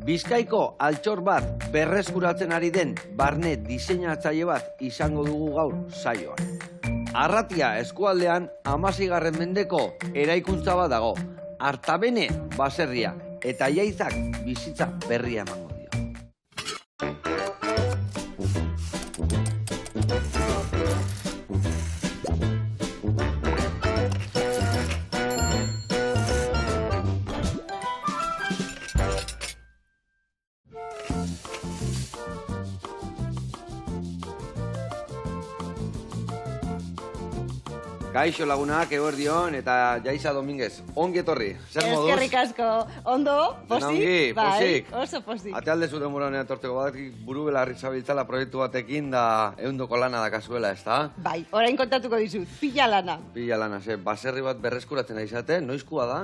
Bizkaiko altxor bat berreskuratzen ari den barne diseinatzaile bat izango dugu gaur saioan. Arratia eskualdean 16. mendeko eraikuntza bat dago. Artabene baserria eta Jaizak bizitza berria emango dio. Kaixo lagunak, eguerdion, eta Jaiza Dominguez. Ongi etorri, zer moduz? Eskerrik asko, ondo, pozik? Ongi, pozik. Bai, oso pozik. Ate alde zuten moranean torteko badak, buru belarri zabiltzala proiektu batekin da ehundoko lana dakazuela, ez da? Bai, orain kontatuko dizut, pila lana. Pila lana, baserri bat berreskuratzen aizate, noizkua da?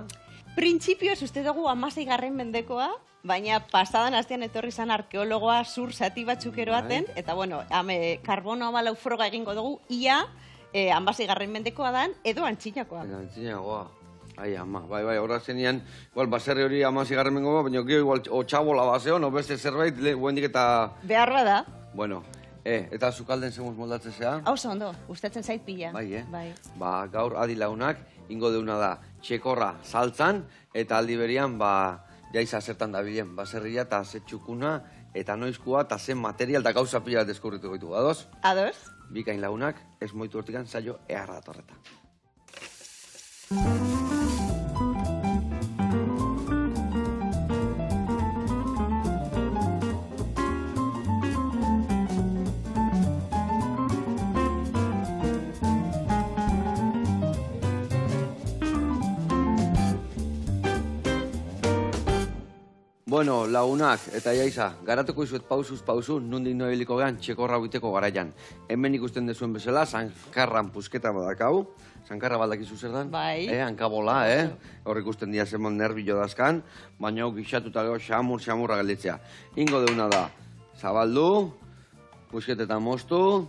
Printzipioz uste dugu 16. mendekoa, baina pasadan astean etorri zan arkeologoa zur zati batzuk eroaten, eta bueno, karbono 14 froga egingo dugu, ia 16. mendekoa dan, edo antzinakoa. Antzinakoa. Ai, ama, bai, horra zenian, igual, baserri hori 16. mendekoa, baina gero igual, otxabola baseo, no beste zerbait, guendik eta... Beharra da. Bueno, eta zukalden zemuz moldatzen zea? Oso ondo, gustatzen zait pila. Bai, Bai. Ba, gaur adilaunak, ingo deuna da, txekorra saltzan, eta aldi berian, Jaiza zertan dabilen, baserria eta ze txukuna, eta noizkua, eta zen material eta gauza pila deskurritu gaitu. Ados? Ados? Bikain lagunak, ez moitu hortikan saio eharra datorreta. Bueno, lagunak eta Jaiza, garatuko izuet pausuz pausu, nundik noebiliko gehan txekorra buiteko garaian. Hemen ikusten dezuen bezala, Sankarran pusketa badakau. Sankarra baldakizu zer dan? Bai. Hankabola, Hor ikusten dia zemon nerbilo dazkan, baina hau gixatuta lego xamurra galditzea. Ingo deuna da, zabaldu, pusketetan moztu,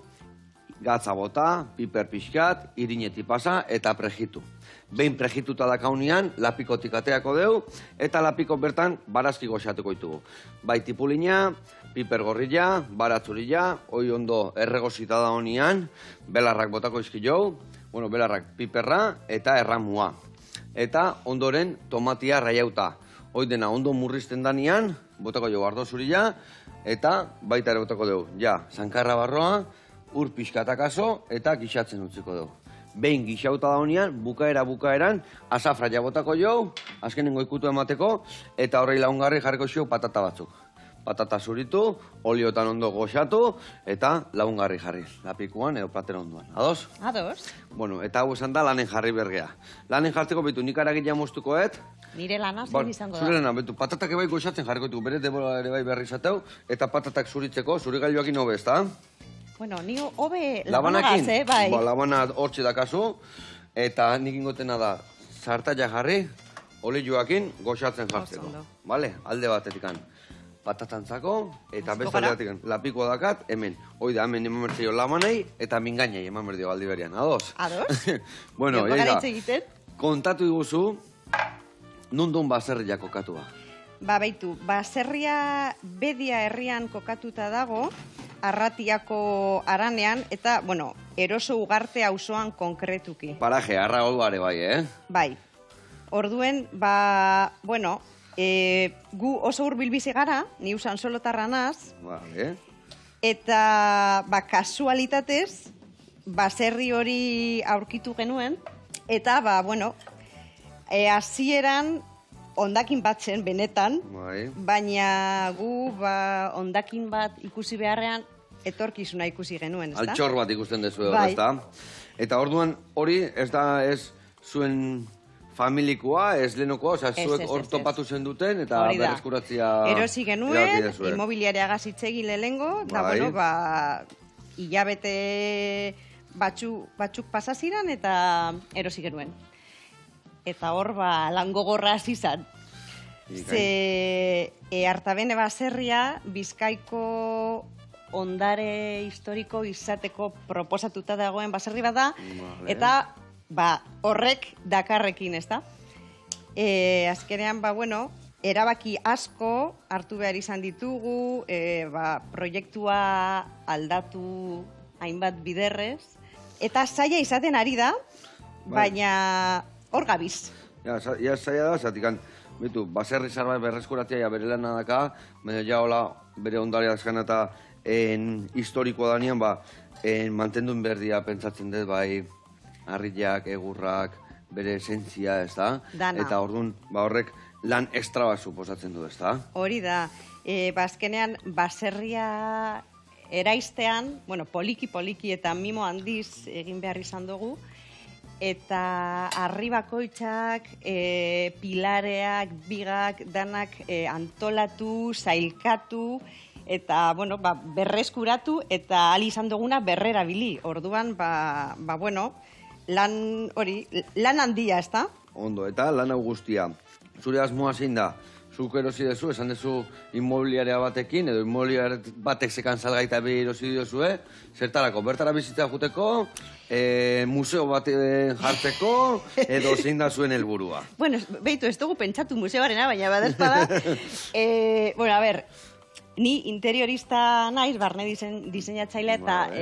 gatza bota, piper pixkat, irineti pasa eta prejitu. Behin prejituta dakaunian, lapikotik ateako deu, eta lapiko bertan barazki goxatuko ditugu. Bai tipulina, piper gorrilla, baratzurilla, hoi ondo erregozita da honian, belarrak botako izkilou, bueno, belarrak piperra eta erramua. Eta ondoren tomatia raiauta. Hoi dena ondo murrizten danian, botako jo ardo zurilla, eta baita ere botako deu. Ja, Sankarra barroa, ur pixkatakaso eta gixatzen utziko dugu. Behin gixauta da honian, bukaeran, azafra jabotako jo, azkenengo ikutu emateko, eta horrei lagungarri jarriko xio patata batzuk. Patata zuritu, oliotan ondo goxatu, eta lagungarri jarri, lapikuan edo platera onduan. Ados? Ados. Bueno, eta hau esan da lanen jarri bergea. Lanen jartzeko betu nik aragia moztukoet. Nire lana zein izango da? Zure lana, betu, patatak ebai goxatzen jarriko ditugu, bere debola ere bai berri izateu, eta patatak zuritzeko, zuri gailuakin hobe, ezta? Bueno, ni hobe labanagaz, bai. Labana hortxe dakazu, eta nik ingotena da, zartaia jarri, olioakin goxatzen jartzeko. Bale, alde batetikan. Patatantzako, eta beste alde batetik lapikoa dakat, hemen. Hoi da, hemen eman bertzio labanei, eta mingainei eman bertzio aldi berian. Ados? Ados? Bueno, Jaiza, kontatu iguzu, nundun baserria kokatua. Ba, beitu, baserria Bedia herrian kokatuta dago, Arratiako aranean, eta, bueno, Eroso Ugarte auzoan konkretuki. Paraje, arra are bai, Bai. Orduen, bueno, gu oso hurbil bizi gara, ni usan solotarra naz, eta, kasualitatez, baserri hori aurkitu genuen, eta, bueno, hasieran hondakin bat zen, benetan, baina gu hondakin bat ikusi beharrean etorkizuna ikusi genuen, ezta? Altxor bat ikusten dezu edo, ezta? Eta orduan hori ez da ez zuen familikoa, ez lehenokoa, oza, zuek hor topatu zen duten eta berreskuratzia... Erosi genuen, inmobiliareagaz itzegi lehengo, eta bueno, hilabete batzuk pasaziran eta erosi genuen. Eta hor, lan gogorra hasi zan. Ze Artabene baserria Bizkaiko ondare historiko izateko proposatuta dagoen baserri bat da, eta horrek dakarrekin, ez da? Azkenean, bueno, erabaki asko hartu behar izan ditugu, proiektua aldatu hainbat biderrez, eta zaila izaten ari da, baina hor gabiz. Ja, zaila da, zatikan, bitu, baserri zarbait berreskuratzea bere lana daka, baina ja hola bere ondarea azkan eta historikoa danean, mantendun berdia pentsatzen dut, bai, harriak, egurrak, bere esentzia, ez da? Dana. Eta orduan, horrek lan ekstra bat suposatzen du, ez da? Hori da, azkenean baserria eraiztean, poliki eta mimo handiz egin behar izan dugu, eta harri bakoitzak, pilareak, bigak, danak antolatu, zailkatu, eta, berreskuratu, eta ahal izan duguna berrerabili. Orduan, lan handia, ez da? Ondo, eta lan hau guztia. Zure asmoa zein da? Zuk erosi dezu, esan dezu inmobiliarea batekin, edo inmobiliare batek zekan salgaita bi erosi diozue, zertarako, bertara bizitza juteko, museo bat jartzeko, edo zein da zuen helburua. Bueno, behitu, ez dugu pentsatu museoarena, baina badezpada. Ni interiorista naiz, barne diseinatzailea, eta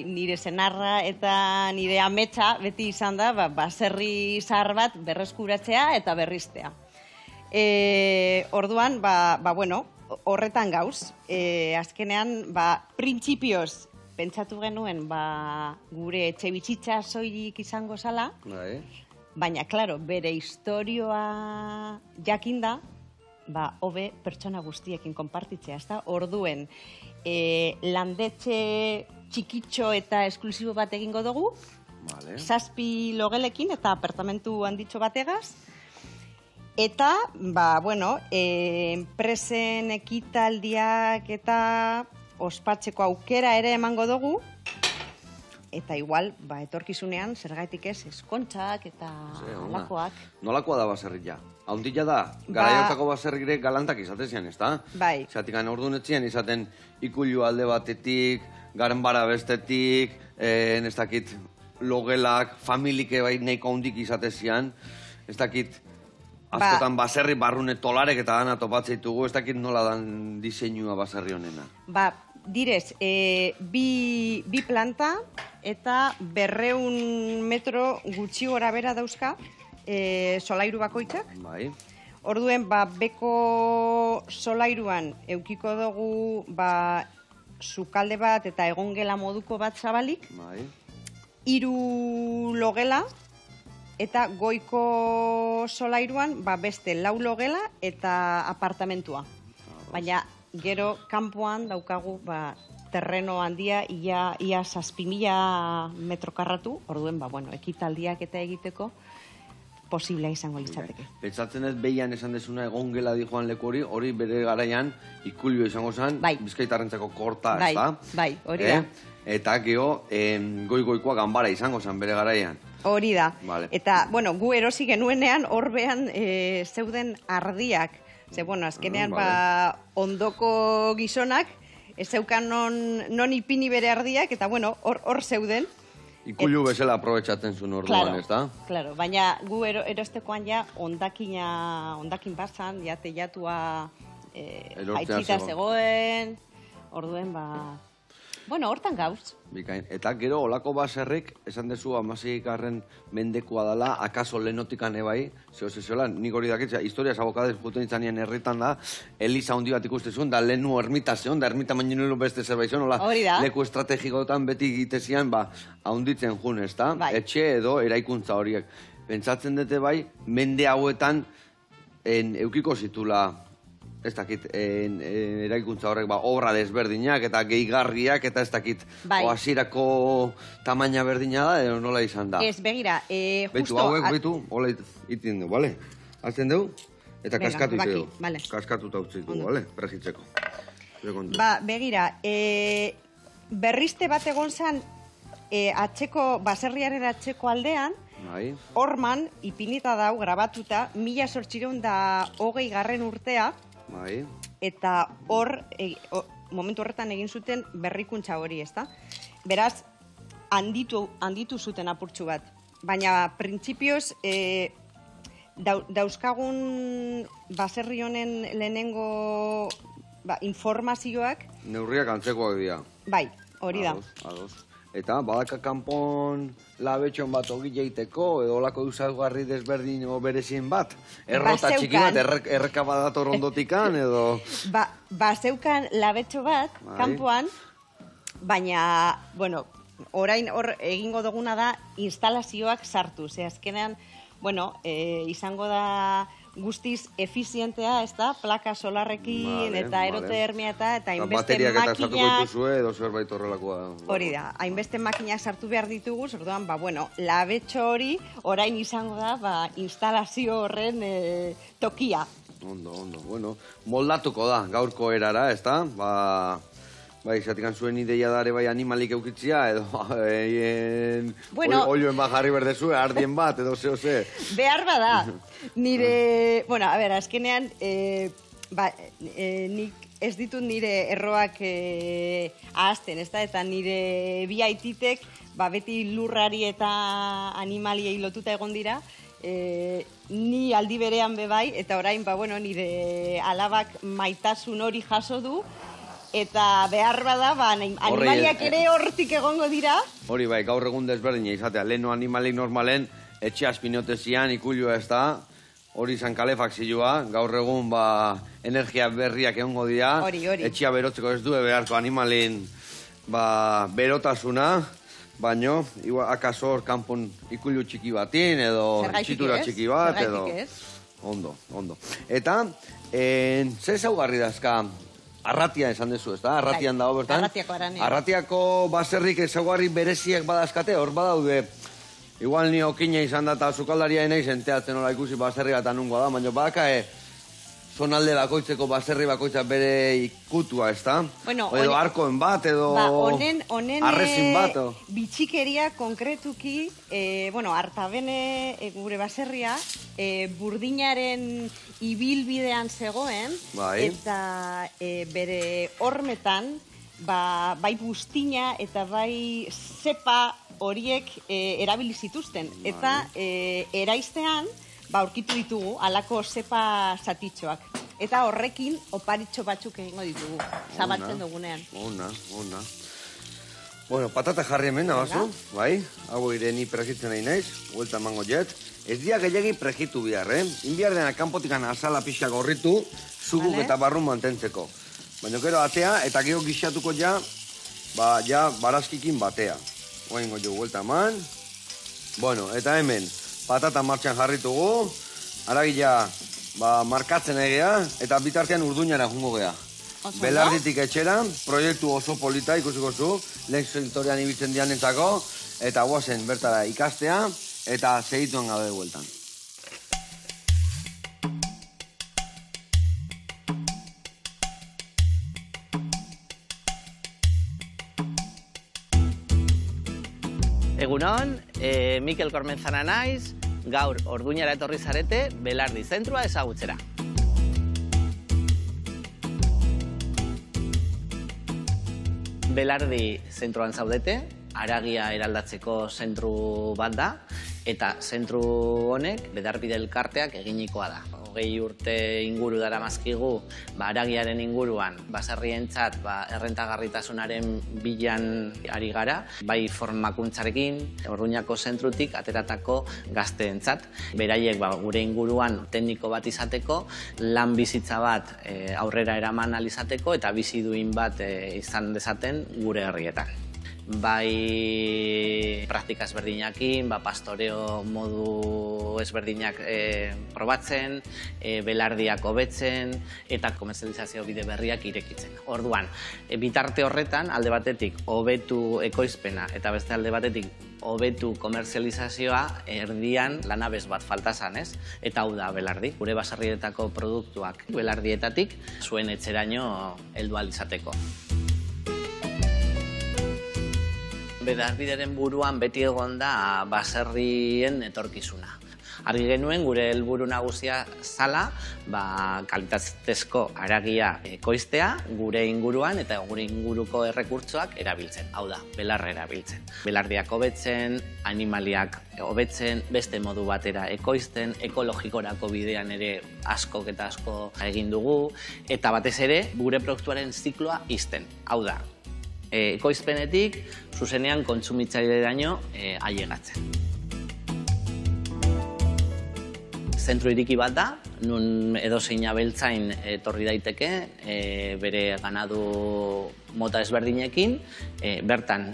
nire senarra eta nire ametsa beti izan da, baserri zahar bat berreskuratzea eta berriztea. Orduan, horretan gauz. Azkenean, printzipioz pentsatu genuen gure etxe bizitza soilik izango zala, baina, klaro, bere historioa jakinda, hobe pertsona guztiekin konpartitzea, ez da? Orduen, landetxe txikitxo eta esklusibo bat egingo dugu, 7 logelekin eta apartamentu handitxo bategaz, eta, enpresen ekitaldiak eta ospatzeko aukera ere emango dugu, eta igual, etorkizunean, zergaitik ez, eskontzak eta alakoak. Nolakoa da baserria? Haundila da, garaiotako baserrire galantak izatezian, ez da? Bai. Zatik, orduan etzian izaten ikullu alde batetik, garenbara bestetik, ez dakit logelak, familike nahiko haundik izatezian, ez dakit askotan baserri barrune tolarek eta dana topatzeitugu, ez dakit nola dan diseinua baserri honena. Direz, bi planta eta 200 metro gutxi gora bera dauzka solairu bakoitzak. Bai. Orduen, beko solairuan eukiko dugu sukalde bat eta egongela moduko bat zabalik. Bai. 3 logela eta goiko solairuan beste 4 logela eta apartamentua. Baina, gero kanpoan daukagu terreno handia ia 7.000 metro karratu, orduen, ekitaldiak eta egiteko posiblea izango litzateke. Pentsatzen ez behian esan desuna egongela di joan leku hori bere garaian ikulio izango zen, Bizkaitarrentzako korta, ez da? Bai, hori da. Eta gero goikoa ganbara izango zen bere garaian. Hori da. Eta, gu erosi genuenean horbean zeuden ardiak. Ze, azkenean, ondoko gizonak, ez zeukan non ipini bere ardiak, eta, hor zeuden. Ikullu bezala aprobetxatzen zuen orduan, ez da? Claro, baina gu erostekoan ja ondakin batzan, ja teiatua haitxita zegoen, orduen, hortan gauz. Bikain. Eta gero, olako baserrik, esan dezu 16. mendekoa dela, akaso lehenotikan ebai, nik hori dakitza, historia zabokadez puten itzanien herritan da, Eliza handi bat ikustezun, da lehenu ermita zeon, da ermita mainunelu beste zerbait zeon, leku estrategikotan beti egitezian, haunditzen jun, ez da? Etxe edo eraikuntza horiek. Pentsatzen dute bai, mende hauetan eukiko zitula, ez dakit, eraikuntza horrek obra desberdinak eta gehigarriak eta ez dakit oasirako tamaina berdina da, edo nola izan da? Ez, begira, justo... Beitu, hola itin du, bale? Azten dugu, eta kaskatu ite dugu. Kaskatuta utzi dugu, bale? Pregitzeko. Begira, berrizte bat egon zen baserriaren atxeko aldean, horman, ipinita dau, grabatuta, 1820 urtea, eta momentu horretan egin zuten berrikuntza hori, ez da? Beraz, handitu zuten apurtxu bat. Baina, printzipioz, dauzkagun baserri honen lehenengo informazioak, Neurriak antzekoak dira. bai, hori da. Ados. Eta, badaka kanpon labetxon bat ogile egiteko, edo olako duzaugarri desberdin o berezien bat? Errota txiki bat, erreka badator ondotikan, edo... Bazeukan labetxo bat, kanpoan, baina, bueno, orain hor egingo duguna da instalazioak sartu. Ze azkenean, bueno, izango da guztiz efizientea, ez da, plaka solarrekin eta aerotermia eta hainbeste bateriak eta sartuko makinak... dituzue, edo zerbait horrelakoa. Hori da, hainbeste makinak sartu behar ditugu, orduan, bueno, labetxo hori orain izango da, instalazio horren tokia. Ondo. Bueno, moldatuko da, gaurko erara, ez da? Bai, zatikan zuen ideia dare bai animalik eukitzia, edo olioen bat jarri berdezue, ardien bat, edo ze. Behar bada. Nire, bueno, a ber, azkenean, nik ez ditut nire erroak ahazten, ez da? Eta nire bi aititek, beti lurrari eta animaliei lotuta egon dira, ni aldi berean bebai, eta orain, nire alabak maitasun hori jaso du, eta behar bada, animaliak ere hortik egongo dira. Hori bai, gaur egun desberdina izatea, leheno animalik normalen, etxe aspinotezian ikulua ez da, hori izan kalefakzioa, gaur egun energia berriak egongo dira, etxea berotzeko ez du, beharko animalin berotasuna, baino, akaso hor kanpon ikulu txiki batin, edo txitura txiki bat, edo... Ondo. Eta, ze zaugarri dazka, arratia esan dezu, ez da? Arratian dago bertan. Arratiako baserrik ezaugarri bereziak badazkate, hor badaude. Igual ni okina izan da eta sukaldaria enaiz enteatzen hola ikusi baserri bat anungoa da, baina badaka zonalde bakoitzeko baserri bakoitza bere ikutua, ez da? Edo arkoen bat, edo arrezin bat. Bitxikeria konkretuki, Artabene gure baserria, burdinaren ibilbidean zegoen, eta bere hormetan, bai buztina eta bai zepa horiek erabili zituzten. Eta eraiztean, aurkitu ditugu, alako zepa zatitxoak. Eta horrekin oparitxo batzuk egingo ditugu, zabaltzen dugunean. Ona. Bueno, patata jarri hemen, abazu, bai? Hau ire ni pregitzen nahi naiz, huelta emango jet. Ez dia gehiagi pregitu bihar, Inbiar dena kanpotikan azala pixka gorritu, zuguk eta barrun mantentzeko. Baina gero atea, eta gero gixatuko ja barazkikin batea. Oaingo jo, huelta eman. Bueno, eta hemen, patata martxan jarritugu, aragila markatzen egea, eta bitartean urduñara jungo gea. Belarditik etxera, proiektu oso polita ikusiko zu, lehen sektorean ibiltzen dianentzako, eta guazen bertara ikastea, eta segituen gabe bueltan. Egunon, Mikel Kormenzana naiz, gaur Orduñara etorri zarete Belardi zentrua ezagutzera. Belardi zentruan zaudete, haragia eraldatzeko zentru bat da, eta zentru honek Bedarbide elkarteak eginikoa da. 20 urte inguru dara mazkigu, haragiaren inguruan, baserrientzat errentagarritasunaren bilan ari gara, bai formakuntzarekin, Orduñako zentrutik ateratako gazteentzat. Beraiek gure inguruan tekniko bat izateko, lan bizitza bat aurrera eraman alizateko eta bizi duin bat izan dezaten gure herrietan. Bai praktika ezberdinakin, pastoreo modu ezberdinak probatzen, belardiak hobetzen eta komerzializazio bide berriak irekitzen. Orduan, bitarte horretan, alde batetik hobetu ekoizpena eta beste alde batetik hobetu komerzializazioa erdian lanabez bat falta zanez, eta hau da Belardi. Gure baserrietako produktuak Belardietatik zuen etxeraino heldu ahal izateko. Bedarbideren buruan beti egon da baserrien etorkizuna. Argi genuen gure helburu nagusia zala, kalitatezko haragia ekoiztea gure inguruan eta gure inguruko errekurtsoak erabiltzen. Hau da, belarra erabiltzen. Belardiak hobetzen, animaliak hobetzen, beste modu batera ekoizten, ekologikorako bidean ere asko eta asko egin dugu, eta batez ere gure produktuaren zikloa ixten. Hau da, ekoizpenetik zuzenean kontsumitzaileraino ailegatzen. Zentro iriki bat da, nun edozein abeltzain etorri daiteke, bere ganadu mota ezberdinekin, bertan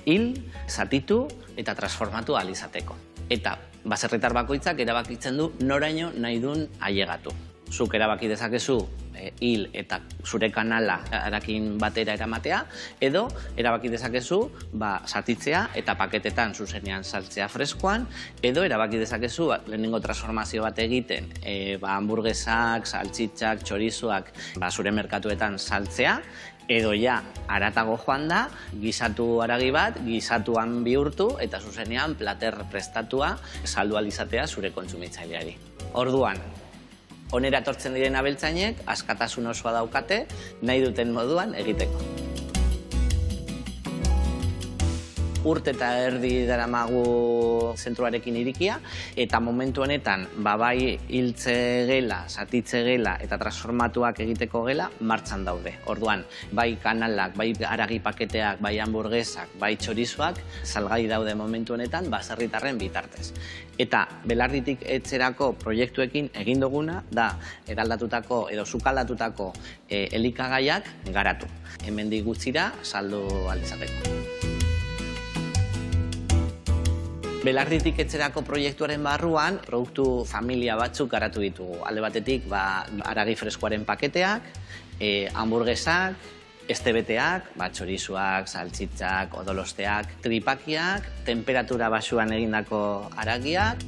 hil, zatitu eta transformatu ahal izateko. Eta baserritar bakoitzak erabakitzen du noraino nahi duen ailegatu. Zuk erabaki dezakezu hil eta zure kanala harakin batera eramatea, edo erabaki dezakezu zatitzea eta paketetan zuzenean saltzea freskoan, edo erabaki dezakezu lehenengo transformazio bat egiten hamburguesak, saltxitxak, txorizoak zure merkatuetan saltzea, edo ja haratago joan da, gisatu haragi bat, gisatuan bihurtu eta zuzenean plater prestatua saldu ahal izatea zure kontsumitzaileari. Orduan, onera etortzen diren abeltzainek askatasun osoa daukate nahi duten moduan egiteko. Urte eta erdi daramagu zentruarekin irikia, eta momentu honetan bai hiltze gela, zatitze gela eta transformatuak egiteko gela martxan daude. Orduan, bai kanalak, bai haragi paketeak, bai hamburguesak, bai txorizoak salgai daude momentu honetan baserritarren bitartez. Eta belarditik etxerako proiektuekin egin duguna da eraldatutako edo sukaldatutako elikagaiak garatu. Hemendik gutxira saldu ahal izateko. Belarditik etxerako proiektuaren barruan, produktu familia batzuk garatu ditugu. Alde batetik, haragi freskoaren paketeak, hamburguesak, estebeteak, txorizoak, saltxitzak, odolosteak, tripakiak, temperatura baxuan egindako haragiak.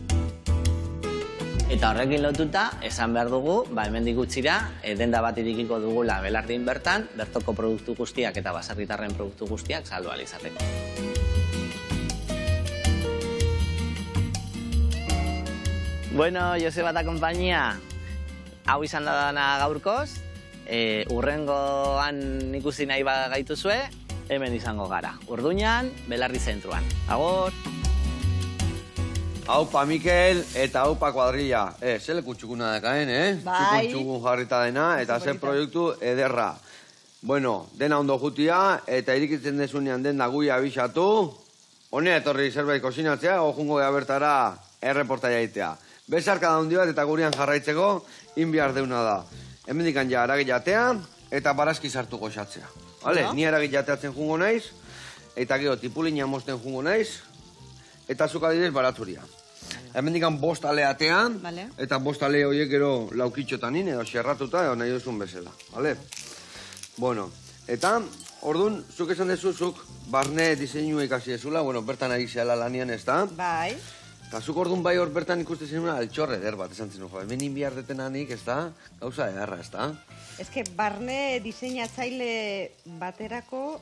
Eta horrekin lotuta, esan behar dugu, hemendik gutxira, denda bat irikiko dugula Belardin bertan, bertoko produktu guztiak eta baserritarren produktu guztiak saldu ahal izateko. Bueno, Joseba eta konpainia, hau izan da dana gaurkoz. Urrengoan ikusi nahi gaituzue, hemen izango gara. Urduñan, Belardi zentruan. Agur! Haupa Mikel eta haupa kuadrilla. Ze leku txukuna dakaen, Bai. Txukun jarrita dena eta zen proiektu ederra. Bueno, dena ondo jutia eta irikitzen desunean den daguia abixatu. Honea etorri zerbait kozinatzea, ojungo gea bertara erreportaia itea. Besarka da hundi bat eta gurian jarraitzeko inbiar deuna da. Hemendikan ja haragi jatea eta barazki sartu goxatzea. Vale? Ni haragi jateatzen jungo naiz, eta gero tipulina mosten jungo naiz, eta zuk adidez baratzuria. Hemendikan 5 ale atean, eta 5 ale horiek gero laukitxotanin edo xerratuta edo nahi duzun bezala. Vale? Bueno, eta orduan, zuk esan dezuzuk barne diseinua ikasi ezula, bueno, bertan ari zehala lanian ez da. Bai. Eta zuk orduan bai hor bertan ikuste zenuna altxorre eder bat esan zen, hemen inbiar detenanik, ez da? Gauza edarra, ez da? Ez que barne diseinatzaile baterako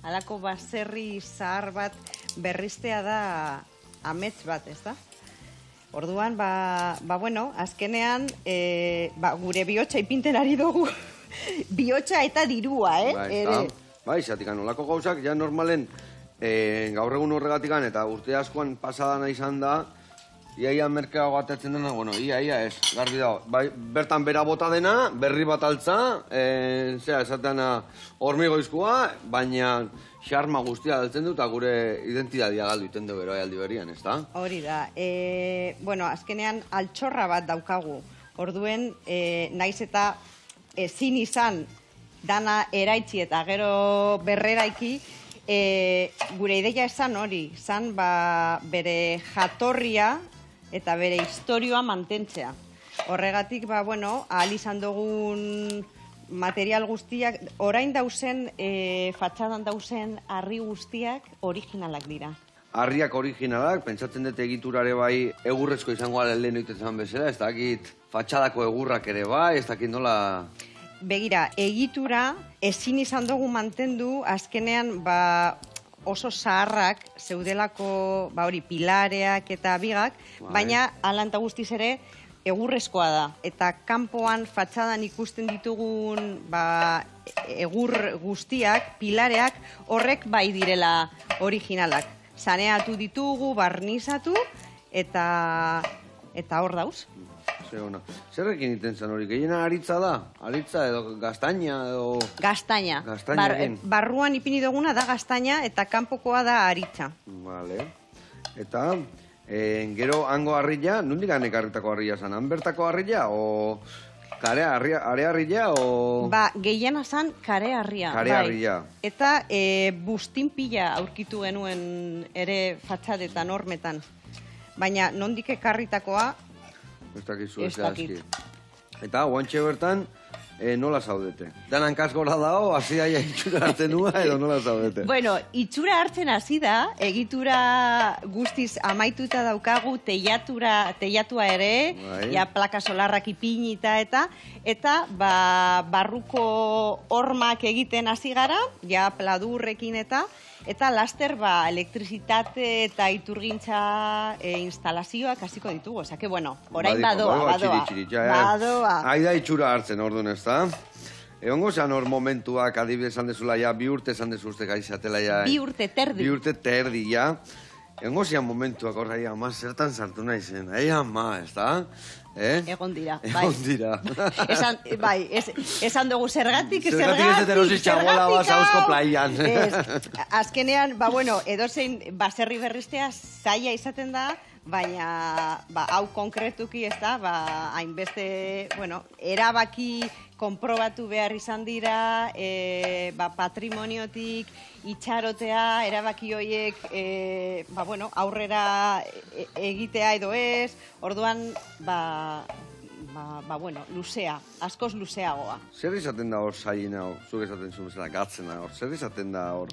halako baserri zahar bat berriztea da amets bat, ez da? Orduan, bueno, azkenean, gure bihotza ipinten ari dugu. Bihotza eta dirua, Bai, zatikan, olako gauzak, ja normalen, gaur egun horregatikan eta urte askoan pasadana izan da, iaia merkeago atetzen dena, bueno, ia ez, garbi dago. Bertan bera bota dena, berri bat altza, esatean hormigoizkoa, baina xarma guztia daltzen du eta gure identidadia galdu iten dugu aldi berrian, ez da? Hori da. Bueno, azkenean altxorra bat daukagu. Orduen, naiz eta ezin izan dana eraitzi eta gero berreraiki, gure ideia esan hori, zan bere jatorria eta bere historioa mantentzea. Horregatik, bueno, ahal izan dugun material guztiak, orain dauzen, fatxadan dauzen harri guztiak originalak dira. Harriak originalak, pentsatzen dut egiturare bai egurrezko izango ala lehen oitetzen bezala, ez dakit fatxadako egurrak ere bai, ez dakit nola... Begira, egitura ezin izan dugu mantendu, azkenean, oso zaharrak zeudelako, hori, pilareak eta bigak, baina alanta guztiz ere egurrezkoa da. Eta kanpoan fatxadan ikusten ditugun egur guztiak, pilareak, horrek bai direla originalak. Saneatu ditugu, barnizatu, eta hor dauz. Zerrekin iten zen hori? Gehiena aritza da? Aritza edo gaztaina edo... Gaztaina. Gaztainarekin. Barruan ipini duguna da gaztaina eta kanpokoa da aritza. Vale. Eta, gero hango harrila, nondik ekarritako harrila zen? Han bertako harrila o... Are harrila o... Gehiena zen kare harria. Kare harrila. Eta bustin pila aurkitu genuen ere fatxadetan hormetan. Baina nondik ekarritakoa... Ez dakizu ez zehazki. Eta, guantxe bertan, nola zaudete? Danan kaskora dao, hasi daia itxura hartzen nua, edo nola zaudete? Bueno, itxura hartzen hasi da, egitura guztiz amaituta daukagu, teiatua ere, ja plaka solarrak ipinita eta barruko hormak egiten hasi gara, ja pladurrekin eta laster elektrizitate eta iturgintza instalazioak hasiko ditugu. Osake, bueno, orain badoa. Aida itxura hartzen, orduan ez da? Egongo zean hor momentuak adibidez esan dezula ja, 2 urte esan dezuzte gaizatela ja. 2 urte terdi. 2 urte terdi, ja. Egongo zean momentuak horra, ama, zertan sartu nahi zen. Ama, ez da? Egon dira, bai. Egon dira. Esan dugu zergatik ez erosi txabola basauzko plaian. Azkenean, edozein baserri berriztea zaila izaten da, baina hau konkretuki ez da, hainbeste, erabaki konprobatu behar izan dira, patrimoniotik itxarotea, erabaki horiek aurrera egitea edo ez, orduan, luzea, askoz luzeagoa. Zer izaten da hor zailena, zuk esaten zuen bezala gatzena hor, zer izaten da hor?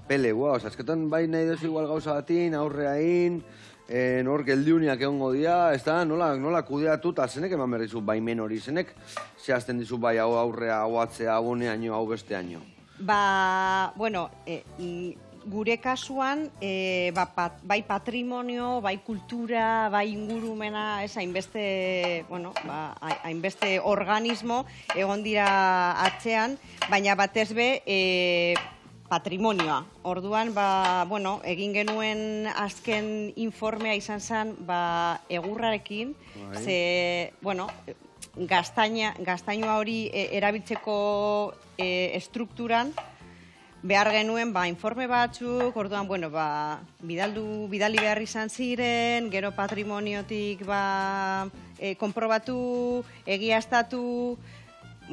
Pelegua, esketan bai nahi duzu igual gauza batin, aurreain, nor geldiuniak egongo dira, ez da, nola kudeatu, eta zenek eman behar dizu baimen hori, zenek zehazten dizu bai hau aurrea, hau atzea, hau honeaino, hau besteaino? Gure kasuan, bai patrimonio, bai kultura, bai ingurumena, ez hainbeste organismo egon dira atzean, baina batez be patrimonioa. Orduan, egin genuen azken informea izan zen egurrarekin, ze, gaztainoa hori erabiltzeko estrukturan, behar genuen, informe batzuk, orduan, bidali behar izan ziren, gero patrimoniotik, konprobatu, egiaztatu,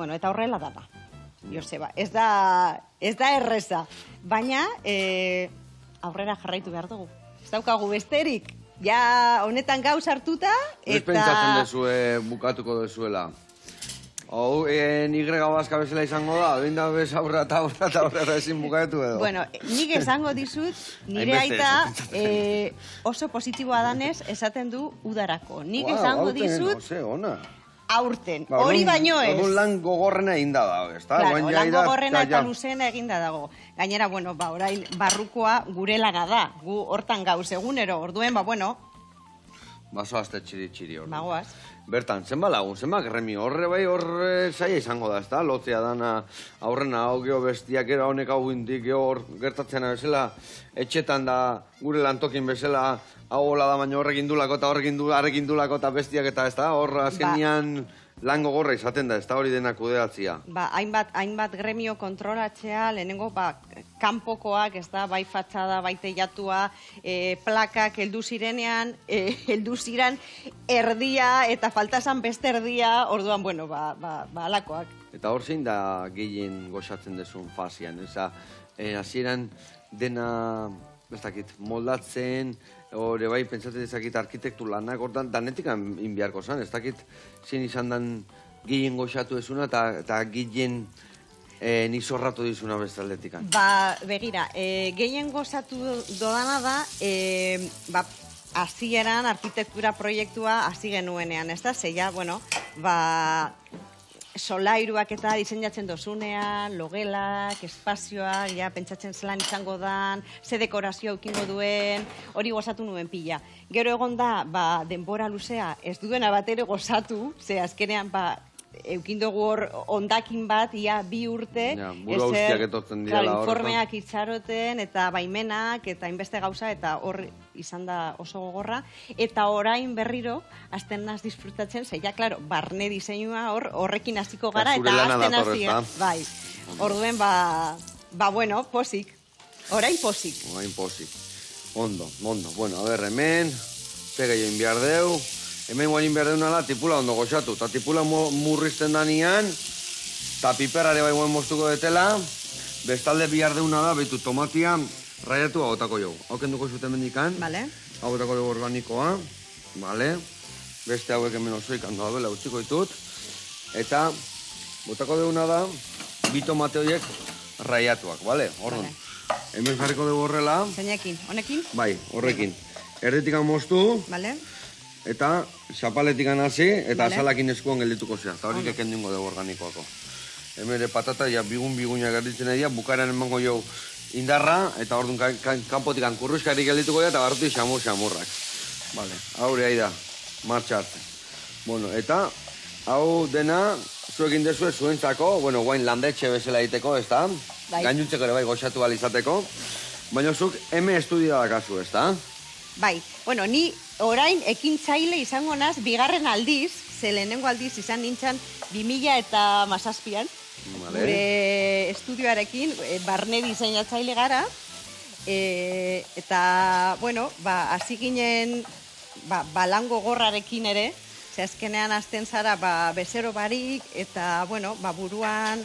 eta horrela da. Joseba, ez da erreza, baina aurrera jarraitu behar dugu. Ez daukagu besterik, ja honetan gauz hartuta, eta... Ez pentsatzen dezue bukatuko dezuela. Hau, nigre gabazka bezala izango da, binda bez aurra eta ezin bukatu edo. Nik esango dizut, nire aita oso positiboa danez esaten du udarako. Nik esango dizut... Aurten, hori baino ez. Odun lan gogorrena eginda dago, ez da? Claro, lan gogorrena eta luzena eginda dago. Gainera, orain barrukoa gure lana da. Gu hortan gauz egunero, orduen, Bazoazte txiri hori. Bagoaz. Bertan, zenba lagun, zenba gremi, horre zaila izango da, ez da? Lotzea dana aurrena, hau geho bestiak era honek hau indik, hor gertatzen bezala, etxetan da gure lantokin bezala, hau hola da, baina horrekin dulako eta horrekin dulako eta bestiak eta ez da? Hor azkenian lan gogorra izaten da, ez da hori denak kudeatzia. Hainbat gremio kontrolatzea, lehenengo, kanpokoak, ez da, bai fatxada, bai teiatua, plakak heldu zirenean, heldu ziren erdia eta faltazan beste erdia, orduan, alakoak. Eta hor zein da gehien goxatzen dezun fazian, hasieran dena, ez dakit, moldatzen, hori bai, pentsatzen ezakit arkitektu lanak, ordan, danetik inbiarko zen, ez dakit, zein izan dan gehien goxatu dezuna eta gehien nik zorratu dizuna bestaldetik. Begira, gehien gozatu dodana da, hasieran arkitektura proiektua hasi genuenean, ez da? Zeia, solairuak eta diseinatzen dozunean, logelak, espazioak, ja, pentsatzen zelan izango dan, ze dekorazio aukingo duen, hori gozatu nuen pila. Gero egon da, denbora luzea, ez duena bat ere gozatu, ze azkenean, eukindugu hor ondakin bat, ia 2 urte. Ja, buru haustiak etortzen dira. Claro, informeak itxaroten, eta baimenak, eta inbeste gauza, eta hor izan da oso gogorra. Eta orain berriro, azten naz disfrutatzen, zeia, klaro, barne diseinua horrekin hasiko gara, eta azten hasi. Bai, orduen, bueno, posik. Orain posik. Orain posik. Ondo. Bueno, a ber, hemen, pegeien behar deu. Hemen guain behar deunala tipula ondo goxatu. Ta tipula murrizten danian, eta piperare bai guen moztuko detela, bestalde behar deuna da, behitu tomatia, raiatu agotako jau. Hau kenduko zuten mendikan. Vale. Agotako jau organikoa. Vale. Beste hauek hemen osoik handoa bela utziko ditut. Eta, botako deuna da, 2 tomate horiek raiatuak, vale? Orduan. Hemen jarriko dugu horrela. Zeinekin, honekin? Bai, horrekin. Erditikan moztu. Vale. Eta xapaletik hasi eta azalakin eskuan geldituko zea. Eta hori keken dingo dugu organikoako. Hemen ere patata, ja bigun-bigunak gerditzen edia, bukaeran emango jau indarra, eta orduan kanpotik kurruskari geldituko dira, eta barruti xamurrak. Vale, haure ahi da, martxa arte. Bueno, eta hau dena, zuekin dezue zuentzako, bueno, guain landetxe bezala egiteko, ez da? Gainuntzeko ere bai goxatu alizateko. Baina zuk hemen estudia dakazu, ez da? Bai, bueno, ni orain ekintzaile izango naz, 2. aldiz, ze lehenengo aldiz izan nintzen 2017an, gure estudioarekin, barne diseinatzaile gara, eta, bueno, hasi ginen, lan gogorrarekin ere, ze azkenean azten zara, bezero barik, eta, bueno, buruan,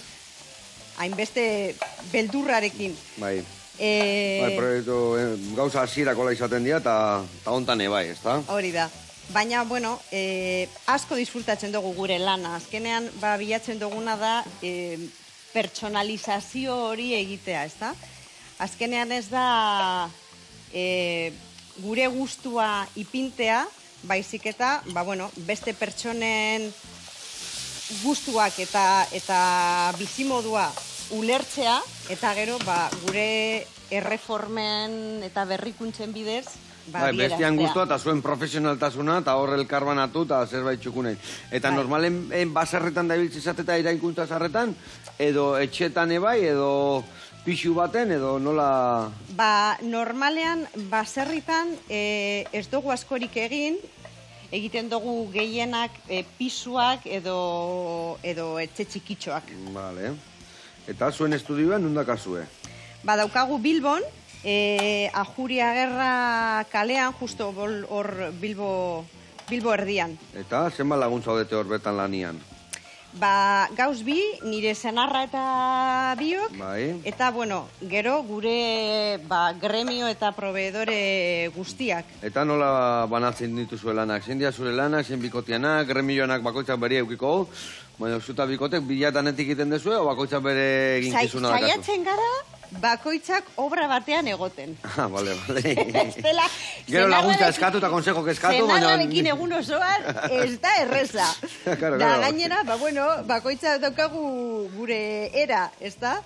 hainbeste beldurrarekin. Bai. Proiektu gauza hasirakola izaten dira eta hontan bai, ez da? Hori da. Baina, bueno, asko disfrutatzen dugu gure lana. Azkenean, bilatzen duguna da pertsonalizazio hori egitea, ez da? Azkenean ez da gure gustua ipintea, baizik eta, bueno, beste pertsonen gustuak eta bizimodua ulertzea, eta gero, gure erreformen eta berrikuntzen bidez, bestian guztua eta zuen profesionaltasuna, eta hor elkarbanatu, eta zerbait txukunen. Eta normalen baserretan da ibiltze izateta irainkuntza zarretan, edo etxetan ebai, edo pixu baten, edo nola... Normalean, baserritan ez dugu askorik egiten dugu gehienak pisuak edo etxe txikitxoak. Vale. Eta zuen estudioan nundakazue? Daukagu Bilbon, Ajuria Gerra kalean, justo hor Bilbo erdian. Eta zenbat laguntza odete hor betan lanian? Gauz bi, nire senarra eta biok, eta, bueno, gero gure gremio eta proveedore guztiak. Eta nola banatzen dituzue lanak? Zein dia zure lanak, zein bikotianak, gremioanak bakoitzak beri eukiko, baina zuta bikotek bilatanetik egiten dezue, o bakoitzak bere eginkizuna dakazu? Saiatzen gara, bakoitzak obra batean egoten. Bale. Gero laguntza eskatu eta konsejok eskatu, baina... Zenarrarekin egun osoan ez da erreza. Da gainera, bakoitzak daukagu gure era, ez da?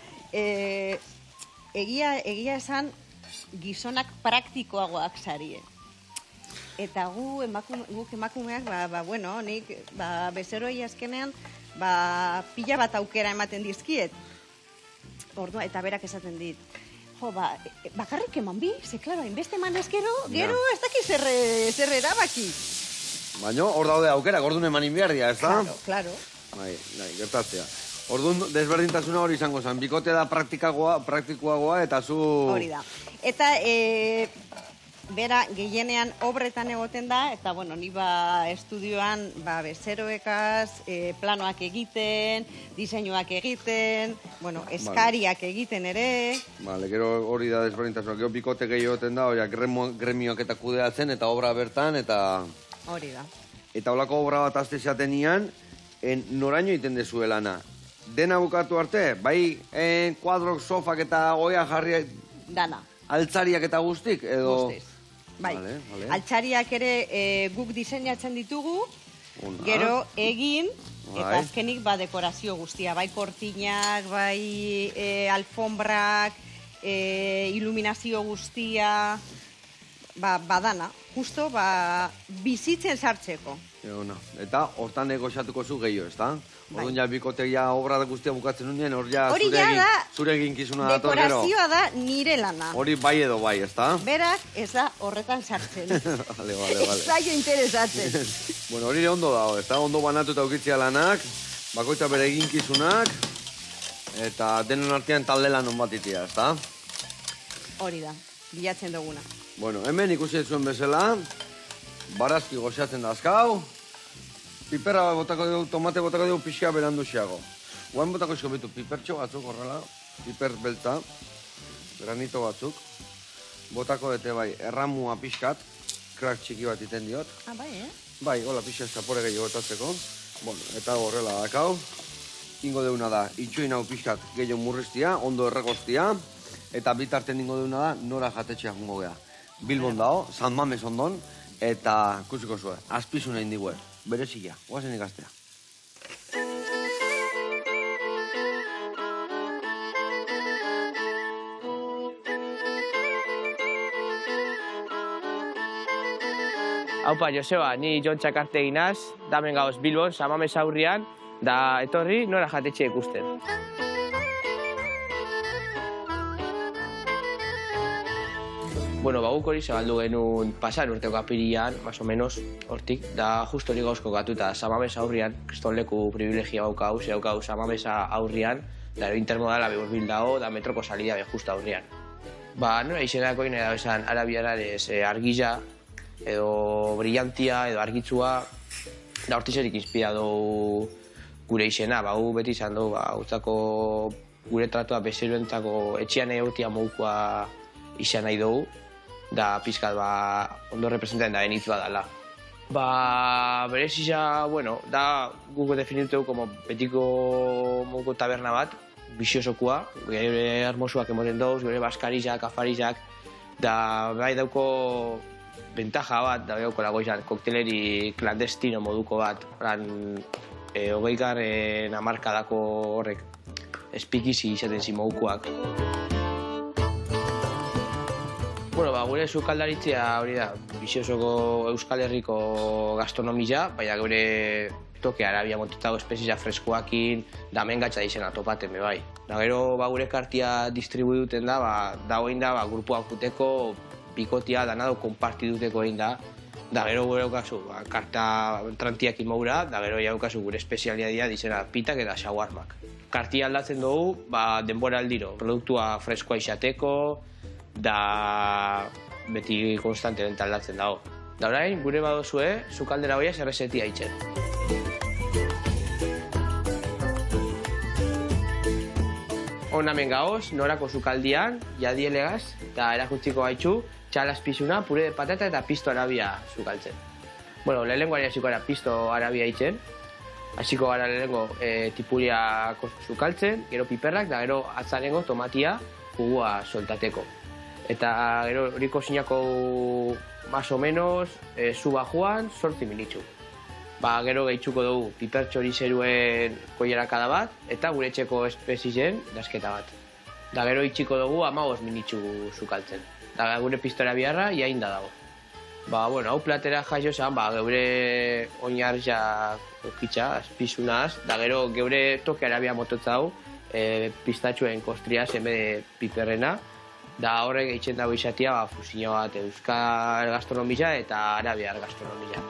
Egia esan gizonak praktikoagoak zarie. Eta guk emakumeak, nik bezeroi azkenean, pila bat aukera ematen dizkiet. Ordua, eta berak esaten dit. Bakarrik eman bi, ze, klaro, inbeste eman ezkero, gero ez daki zer erabaki. Baina, hor daude aukera, gordun eman inbiardia, ez da? Claro. Bai, gertatzea. Orduan, desberdintasuna hori izango zen, bikote da praktikoagoa, eta zu... Hori da. Eta, bera, gehienean obretan egoten da, eta, bueno, ni estudioan bezeroekaz, planoak egiten, diseinuak egiten, bueno, eskariak egiten ere. Vale, gero hori da desberdintasuna, gero bikote gehiago egoten da, gremioak eta kudeatzen, eta obra bertan, eta... Hori da. Eta holako obra bat azte zaten noraino egiten dezu lana. Dena bukatu arte, bai, kuadrok, sofak eta goia jarri... Dana. Altzariak eta guztik, edo... Guztiz. Bai, altzariak ere guk diseinatzen ditugu, gero egin, Eta azkenik, dekorazio guztia, bai kortinak, bai alfombrak, iluminazio guztia, badana, justo, bizitzen sartzeko. Eta hortan negoziatuko zu gehiago, ezta? Orduan ja bikotegia obra guztia bukatzen unien, hor ja zure eginkizuna dator gero. Dekorazioa da nire lana. Hori bai edo bai, ezta? Berak ez da horretan sartzen. Vale. Ez zaio interesatzen. Bueno, hori ondo dago, ezta? Ondo banatu eta ukitzia lanak, bakoitza bere eginkizunak, eta denon artean talde lan onbatitia, ezta? Hori da, bilatzen duguna. Bueno, hemen ikusi zuen bezala, barazki goxatzen dazkau, piperra botako dugu, tomate botako dugu pixka berandu xiago. Guain botako eskobitu pipertxo batzuk horrela, piper belta, granito batzuk. Botako dute bai, erramua pixkat, krak txiki bat iten diot. Bai, Bai, hola pixa zapore gehiago botatzeko. Bueno, eta horrela dakau. Ingo deuna da, itxuin hau pixkat gehiago murriztia, ondo erregoztia, eta bitarten ingo deuna da, nora jatetxea jungo geha. Bilbon dao, San Mames ondon, eta kusiko zuen, azpizuna indigue, berezia, guazen ikastea. Haupa, Joseba, ni Jon Txakarte eginaz, damen gauz Bilbon, San Mames aurrian, da etorri nora jatetxe ikusten. Bueno, guk hori zabaldu genuen pasan urteko apirian, más o menos, hortik, da justo hori gauzko gatuta San Mames aurrian, kristonleku privilegia gaukau, zehaukau San Mames aurrian, da intermodala behurbil dago, da metroko salida be justo aurrian. Nora izenako ina da esan arabiararez argila, edo brillantia, edo argitzua, da hortizerik inspiratu gure izena, gu beti izan du, guztako gure tratua bezeroentzako etxean egotia moukua izan nahi dugu, da pizkat ondo representatzen da enitz badala. Berez isa, bueno, da guk definitu como betiko mouko taberna bat, biziosokoa, gure hermosuak emoten dauz, gure baskarizak, afarizak, da bai dauko bentaja bat, da behauko lagoizan, kokteleri klandestino moduko bat, oran, 20. hamarkadako horrek espikizi izaten zimoukoak. Bueno, gure sukaldaritzea hori da, biziozoko Euskal Herriko gastronomia, baina gure toke arabia motutago espeziza freskoakin, da mengatxa izena topaten bai. Da gero gure kartia distribuduten da, da hoin da, grupoak juteko, bikotia, danado konpartiduteko egin da, da gero gure okazu, karta trantiak inmoura, da gero jaukazu gure espezialiadia dizena pitak eta shawarmak. Kartia aldatzen dugu, denbora aldiro, produktua freskoa izateko, da beti konstantemente aldatzen dago. Da orain, gure badozue, sukaldera hoia zerrezetia itzen. Honamen gaoz, norako sukaldian, jadielegaz, eta erakutsiko gaitxu, txalazpizuna, pure de patata eta pisto arabia sukaltzen. Bueno, lehenengo hasiko gara pisto arabia itzen, hasiko gara lehenengo tipuria sukaltzen, gero piperrak, da gero atzarengo tomatia jugua soltateko. Eta gero hori kozinako más o menos zu bajuan 8 minitxu. Gero gehitzuko dugu piper txorizeruen koierakada bat eta gure etxeko espezizen dasketa bat. Da gero itxiko dugu 15 minitxu sukaltzen. Da gure pistora biharra iain da dago. Bueno, hau platera jaio zan, geure oinarria okitza, azpizunaz, da gero geure toke arabia mototzau, pistatxuen kostria zenbe piperrena, da horrek eitzen dago izatea fusio bat euskal gastronomia eta arabiar gastronomia.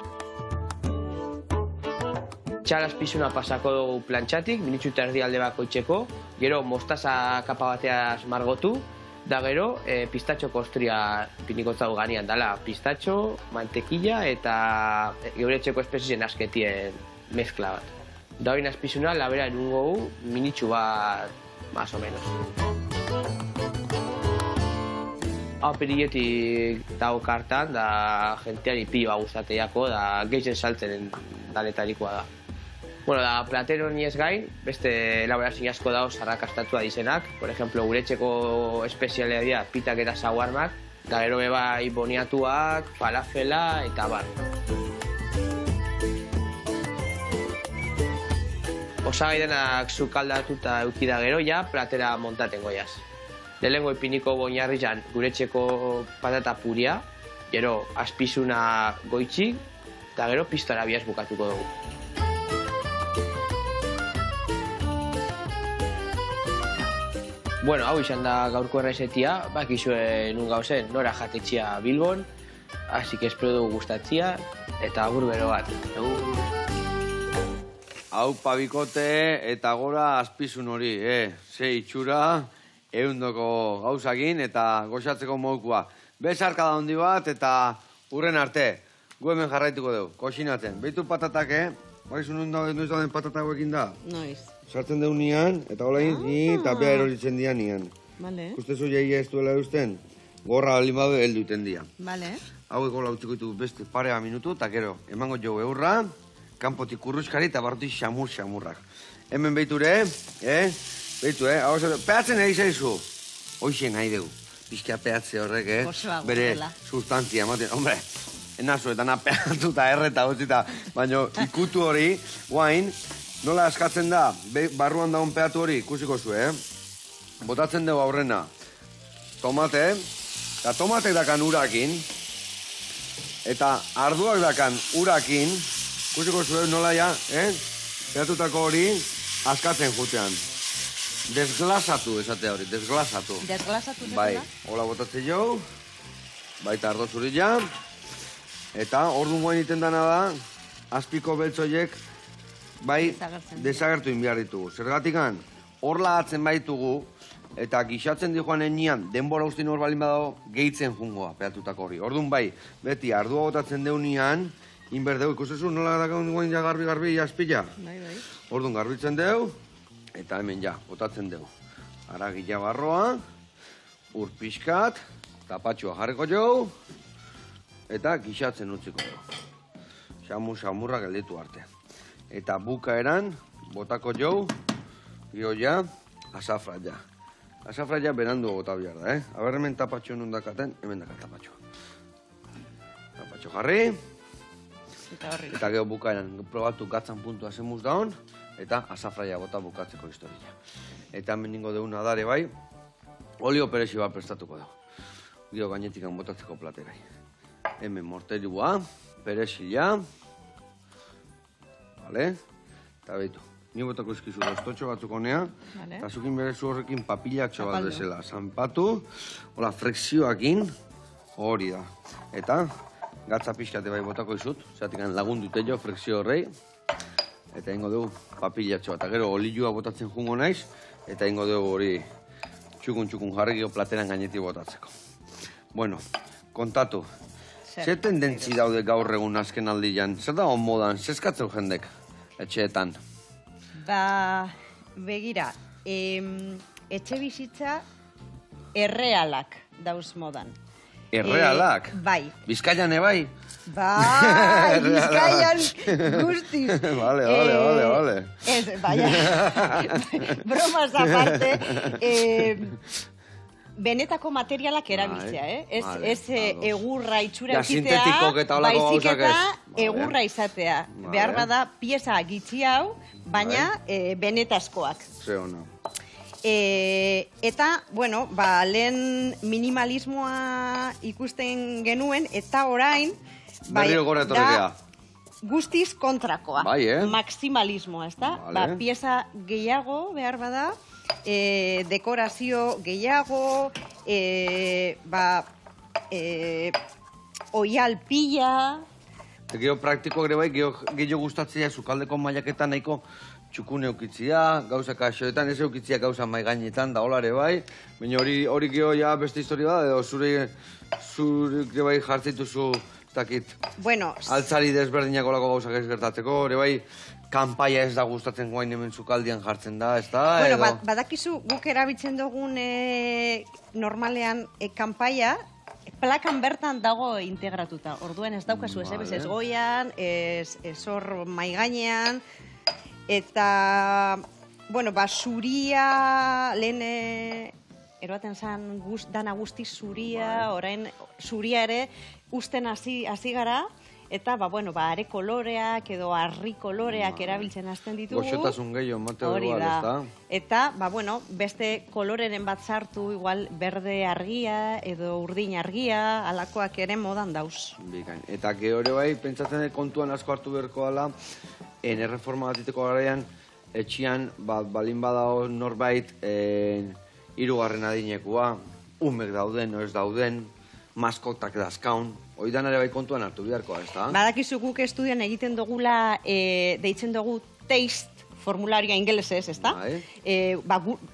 Txalazpizuna pasako dugu plantxatik, minitxu eta erdi alde bakoitzeko, gero mostaza kapa bateaz margotu, da gero pistatxo kostria pinikotzago ganean dala, pistatxo, mantekila eta geure etxeko espezien asketien mezkla bat. Da hori nazpizuna labera erungo minitxu bat, más o menos. Hau periletik dago kartan, da jenteari pila gustateako, da gehien saltzen danetarikoa da. Bueno, da platero niez gain, beste elaborazio asko dago zarrakastatua dizenak. Por ejemplo, gure etxeko espezialea dira pitak eta shawarmak, da gero bai boniatuak, falafela eta bar. osagai denak sukaldatuta eukida gero, ja, platera montaten goiaz. Lehengo ipiniko boinarri zan gure txeko patata puria, gero azpizuna goitxik, eta gero pistara biaz bukatuko dugu. Bueno, hau izan da gaurko errezetia, bakizue nun gauzen, nora jatetxia Bilbon, hasi que espero dugu gustatzia, eta agur bero bat. Hau pabikote eta gora azpizun hori, ze itxura, ehundoko gauzakin eta goxatzeko moukua. Bezarka da hondi bat eta urren arte, gu hemen jarraituko dugu, koxinatzen. Beitu patatak, Baizu noiz dauden patata hauekin da? Noiz. Sartzen dugu nian, eta hola ni eta bea eroritzen dian nian. Vale. Ustezu jaia ez duela eusten, gorra alin badu heldu iten dia. Vale. Hauek gola utziko ditu beste parea minutu, eta gero, emango jo eurra, kanpotik kurruskari eta barruti xamurrak. Hemen beiture, beitu, hau peatzen ari zaizu. Hoixen nahi dugu, pixka peatze horrek, bere sustantzia, ematen, hombre, enazuetan apeatuta erreta utzita, baina ikutu hori, guain, nola askatzen da, barruan daun peatu hori, ikusiko zu, botatzen dugu aurrena, tomate, eta tomatek dakan urakin, eta arduak dakan urakin, ikusiko zu, nola ja, peatutako hori, askatzen jutean. Desglasatu esatea hori, desglasatu. Desglasatu esatea? Bai, hola botatzen jo, baita ardo zurila, eta orduan guain iten dana da, azpiko beltzoiek, bai, desagertu inbiar ditugu. Zergatikan, horla atzen baitugu, eta gixatzen di joan enian, denbora ustin hor balin badago, gehitzen jungoa, peatutako hori. Orduan bai, beti, ardua botatzen deunian, inberdeu, ikustezu, nola dakon guain ja garbi azpila? Bai. Orduan garbitzen deu, eta hemen ja, botatzen deu. Aragila barroa, ur pixkat, tapatxoa jarriko jo, eta gixatzen utziko jo. Xamurra gelditu arte. Eta bukaeran, botako jo, gio ja, azafra ja. Azafra ja berandu bota behar da, Aber hemen tapatxo nun dakaten, hemen dakat tapatxo. Tapatxo jarri. Eta gero bukaeran, probatu gatzan puntua zemuz daun, eta azafra ja bota bukatzeko historia. Eta hemen ningo deuna dare bai, olio perexi bat prestatuko dugu. Gio gainetikan botatzeko platerai. Hemen morterua, perexila, vale? Eta behitu, ni botako izkizu doztotxo batzuk honea, eta zukin berezu horrekin papillatxo bat bezala. Zanpatu, hola, frexioakin, hori da. Eta, gatza pixkate bai botako izut, zatik lagundute jo frexio horrei, eta ingo dugu papillatxo bat. Eta gero, olioa botatzen jungo naiz, eta ingo dugu hori txukun jarri plateran gainetik botatzeko. Bueno, kontatu. Zer tendentzi daude gaur egun azken aldian? Zer dago modan? Zer eskatzeu jendek etxeetan? Begira, etxe bizitza errealak dauz modan. Errealak? Bai. Bizkaian ebai? Bai, Bizkaian guztiz. Vale. Ez, baina, bromas aparte, benetako materialak erabiltzea, Ez egurra itxura ekitea, baizik eta egurra izatea. Behar bada pieza gitzi hau, baina benetazkoak. Ze hona. Eta, bueno, lehen minimalismoa ikusten genuen, eta orain, berriro gora etorritea. Guztiz kontrakoa. Bai, Maximalismoa, ez da? Pieza gehiago behar bada, dekorazio gehiago, oial pila. Gero praktiko gure bai, gehiago gustatzea zukaldeko mailaketan nahiko txukune eukitzia, gauza kaxoetan, ez eukitzia gauza maigainetan da holare bai, baina hori geho ja beste historia da, edo zure bai jartzituzu, ez dakit, altzari desberdinak olako gauzak ez gertatzeko, hori bai, kanpaia ez da gustatzen guain hemen zukaldian jartzen da, ez da, edo? Bueno, badakizu guk erabiltzen dugun normalean kanpaia, plakan bertan dago integratuta. Orduan ez daukazu ez goian, ez hor maigainean, eta, bueno, zuria, lehen eroaten zan dana guzti zuria, orain zuria ere usten hasi gara, eta, bueno, are koloreak edo harri koloreak erabiltzen hasten ditugu. Goxotasun gehiago, mateo Hori igual, da. ezta? Eta, bueno, beste koloreren bat sartu, igual, berde argia edo urdin argia, alakoak ere modan dauz. Bikain. Eta gehore bai, pentsatzen dut kontuan asko hartu beharko dela, erreforma bat iteko garaian, etxian, balin badao norbait, hirugarren adinekua, umek dauden, ez dauden, maskotak dazkaun, oidan ere bai kontuan hartu beharkoa, ez da? Badakizu guk estudian egiten dugula, deitzen dugu taste formularioa ingelesez, ez da?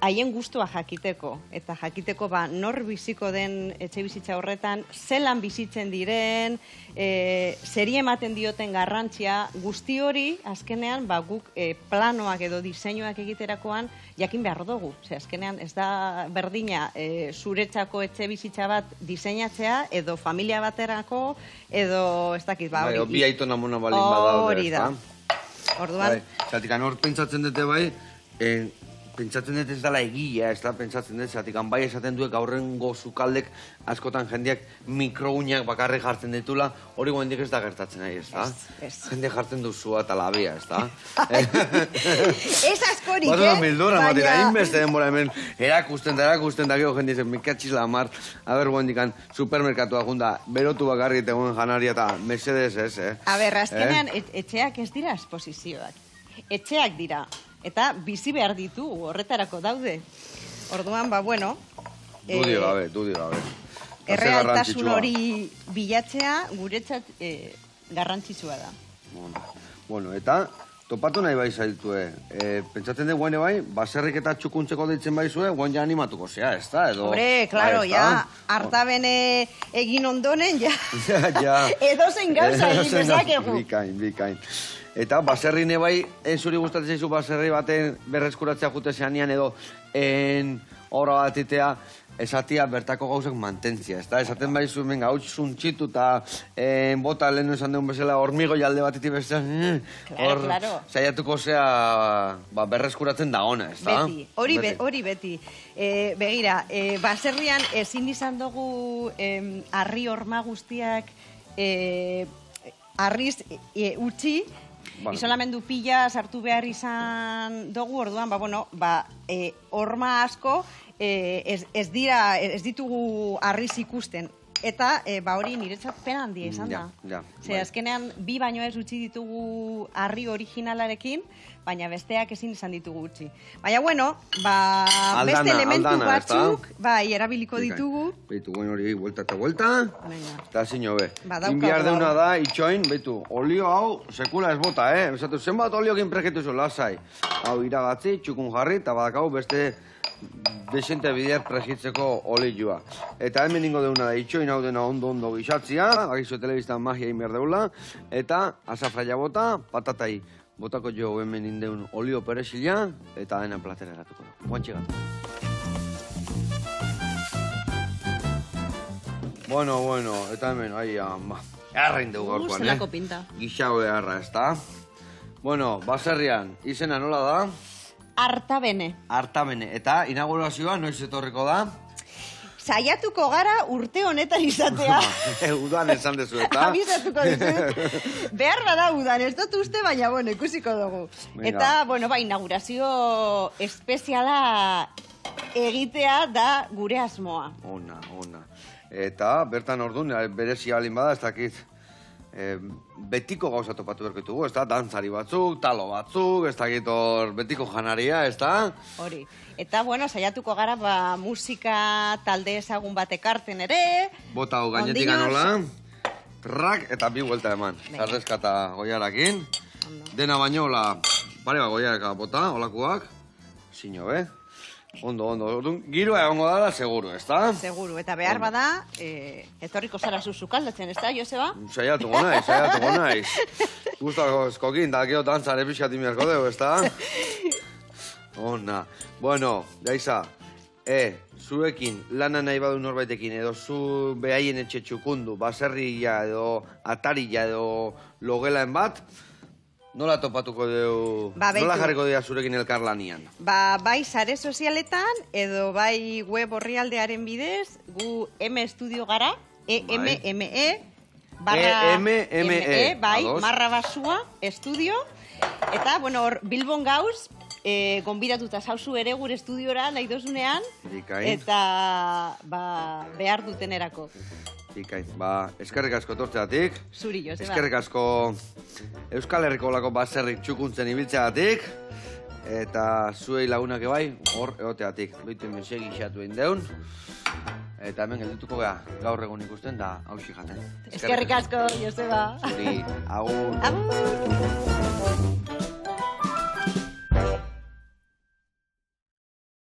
Haien gustua jakiteko, eta jakiteko nor biziko den etxe bizitza horretan, zelan bizitzen diren, zeri ematen dioten garrantzia, guzti hori, azkenean, guk planoak edo diseinuak egiterakoan, jakin behar dugu. Azkenean, ez da berdina zuretzako etxe bizitza bat diseinatzea, edo familia baterako, edo, ez dakit, hori. Bi aitona mona balin badaude, hori da. Orduan... Zatik, hor pentsatzen dute bai, pentsatzen dut ez dela egia, ez da, pentsatzen dut, zatik, bai esaten duek aurrengo zukaldek askotan jendeak mikroguniak bakarrik jartzen ditula, hori goendik ez da gertatzen nahi, ez da? Jendeak jartzen duzua eta labia, ez da? Ez askorik, Batuan bildura, matera, inbeste denbora hemen, erakusten da gero jende zen, mikatxiz lamar, haber goendikan supermerkatua junda, berotu bakarrik egun janaria eta mesedez ez, azkenean, etxeak ez dira esposizioak. Etxeak dira. Eta bizi behar ditu, horretarako daude. Orduan, bueno... Dudio gabe. Errealtasun hori bilatzea guretzat garrantzitsua da. Bueno, eta topatu nahi bai zaitue. Pentsatzen dugu bai, baserrik eta txukuntzeko deitzen baizue, guen ja animatuko zea, ez da? Hombre, klaro, ja, hartabene egin ondonen, ja. Edozein gauza egin dezakegu. Bikain. Eta baserri bai, zuri gustatzen zaizu baserri baten berreskuratzea jute zeanian edo obra bat itea, esatia bertako gauzak mantentzia, ez da? Esaten baizu, menga, hau zuntxitu eta bota lehenu esan dugun bezala hormigo jalde bat iti bezala, hor saiatuko zea berreskuratzen da ona, ez da? Beti, hori beti. Begira, baserrian ezin izan dugu harri horma guztiak harriz utzi, isolamendu pila sartu behar izan dugu, orduan, horma asko ez ditugu harriz ikusten. Eta hori niretzat pena handia izan da. Azkenean, bi baino ez utzi ditugu harri originalarekin, baina besteak ezin izan ditugu utzi. Baina, beste elementu batzuk, erabiliko ditugu. Beitu, hori, vuelta eta vuelta. Eta zino, inbiar deuna da, itxoin, beitu, olio hau, sekula ez bota, Besatu, zenbat oliokin preketu zu, lasai. Hau, iragatzi, txukun jarri, eta badakau beste desente bideak pregitzeko olioa. Eta hemen ningo deuna da, itxoin hau dena ondo gixatzia, agizu telebiztan magia inbiar deula, eta azafraia bota, patatai. Botako jo hemen indeun olio perexila, eta dena platera eratuko da. Guantxe gatu. Bueno, eta hemen, errein dugu gaurkoan, Zelako pinta. Gixau eharra, ez da? Bueno, baserrian, izena nola da? Artabene. Eta inaugurazioa noiz etorriko da? Saiatuko gara urte honetan izatea. Udan esan dezu, eta? Abizatuko dizut. Behar bada udan, ez dut uste, baina, ikusiko dugu. Eta, inaugurazio espeziala egitea da gure asmoa. Ona. Eta, bertan orduan, berezia balin bada, ez dakit, betiko gauza topatu berko ditugu, ez da? Dantzari batzuk, talo batzuk, ez dakit hor betiko janaria, ez da? Hori. Eta, saiatuko gara, musika talde ezagun bat ekarten ere. Bota hau gainetik anola, trak, eta bi vuelta eman. Zarrezka eta goiarakin. Dena baino, pare bat goiareka bota, olakoak. Zino, Ondo. Giroa egongo dara, seguru, ez da? Seguru, eta behar bada, etorriko zara zuzukaldatzen, ez da, Joseba? Saiatuko naiz. Gustako eskokin, da gero dantzare pixkat imiarko dugu, ez da? Ona. Bueno, Gaiza, zuekin lana nahi badu norbaitekin, edo zu behaien etxe txukundu, baserria edo atarilla edo logelaen bat, nola topatuko dugu, nola jarriko dira zurekin elkarlanian? Bai sare sozialetan, edo bai web orrialdearen bidez, gu M Estudio gara, EMME, E-M-M-E. bai, Ados. Marra Basua, estudio. Eta, bueno, hor, Bilbon gauz, gonbidatuta zauzu ere gure estudiora, nahi dozunean. Bikain. Eta, behar dutenerako. Bikain. Eskerrik asko tortzeatik. Zuri, Joseba. Eskerrik asko Euskal Herriko lako baserrik txukuntzen ibiltzeatik. Eta zuei lagunak ebai, hor egoteatik. Behitu mesegi xatu egin deun. Eta hemen geldituko gara, gaur egun ikusten da hausi jaten. Eskerrik asko, Joseba. Zuri, agur. Agur.